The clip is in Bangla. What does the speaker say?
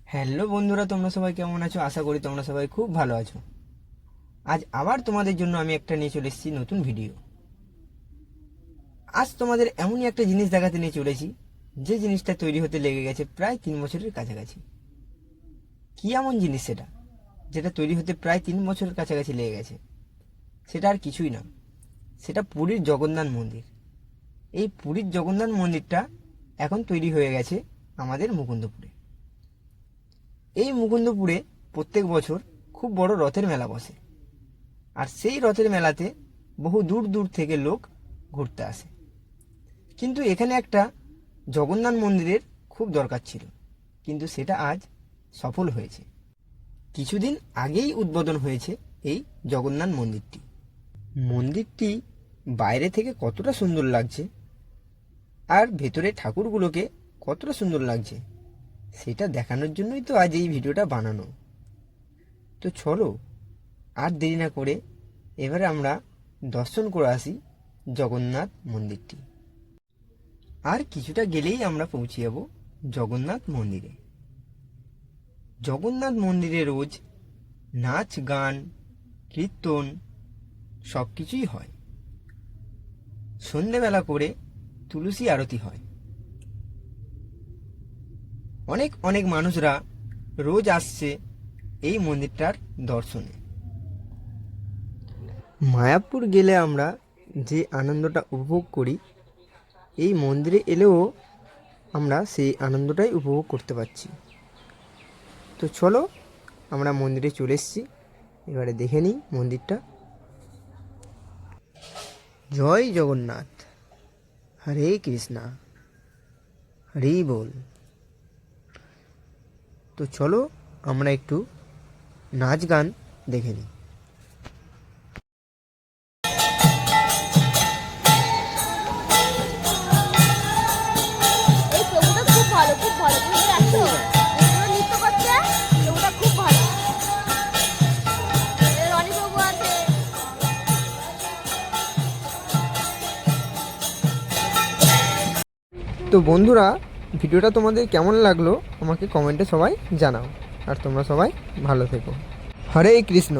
হ্যালো বন্ধুরা, তোমরা সবাই কেমন আছো? আশা করি তোমরা সবাই খুব ভালো আছো। আজ আবার তোমাদের জন্য আমি একটা নিয়ে চলে এসেছি নতুন ভিডিও। আজ তোমাদের এমনই একটা জিনিস দেখাতে নিয়ে চলেছি, যে জিনিসটা তৈরি হতে লেগে গেছে প্রায় 3 বছরের কাছাকাছি। কি এমন জিনিস সেটা, যেটা তৈরি হতে প্রায় 3 বছরের কাছাকাছি লেগে গেছে? সেটা আর কিছুই না, সেটা পুরীর জগন্নাথ মন্দির। এই পুরীর জগন্নাথ মন্দিরটা এখন তৈরি হয়ে গেছে আমাদের মুকুন্দপুরে। এই মুকুন্দপুরে প্রত্যেক বছর খুব বড় রথের মেলা বসে, আর সেই রথের মেলাতে বহু দূর দূর থেকে লোক ঘুরতে আসে। কিন্তু এখানে একটা জগন্নাথ মন্দিরের খুব দরকার ছিল, কিন্তু সেটা আজ সফল হয়েছে। কিছুদিন আগেই উদ্বোধন হয়েছে এই জগন্নাথ মন্দিরটি। মন্দিরটি বাইরে থেকে কতটা সুন্দর লাগছে, আর ভেতরে ঠাকুরগুলোকে কতটা সুন্দর লাগছে, সেটা দেখানোর জন্যই তো আজ এই ভিডিওটা বানানো। তো চলো আর দেরি না করে এবারে আমরা দর্শন করে আসি জগন্নাথ মন্দিরটি। আর কিছুটা গেলেই আমরা পৌঁছে যাব জগন্নাথ মন্দিরে। জগন্নাথ মন্দিরে রোজ নাচ গান কীর্তন সব কিছুই হয়। সন্ধেবেলা করে তুলসী আরতি হয়। অনেক অনেক মানুষরা রোজ আসছে এই মন্দিরটার দর্শনে। মায়াপুর গেলে আমরা যে আনন্দটা উপভোগ করি, এই মন্দিরে এলেও আমরা সেই আনন্দটাই উপভোগ করতে পারছি। তো চলো আমরা মন্দিরে চলে এসেছি, এবারে দেখে নিই মন্দিরটা। জয় জগন্নাথ, হরে কৃষ্ণা, হরি বল। তো চলো আমরা একটু নাচ গান দেখে নিই। এই প্রভুটা খুব ভালো, খুব ভালো। তুমি দেখছো এগুলো নৃত্য করছে, প্রভুটা খুব ভালো। রনি প্রভু আছে। তো বন্ধুরা, ভিডিওটা তোমাদের কেমন লাগলো আমাকে কমেন্টে সবাই জানাও, আর তোমরা সবাই ভালো থেকো। হরে কৃষ্ণ।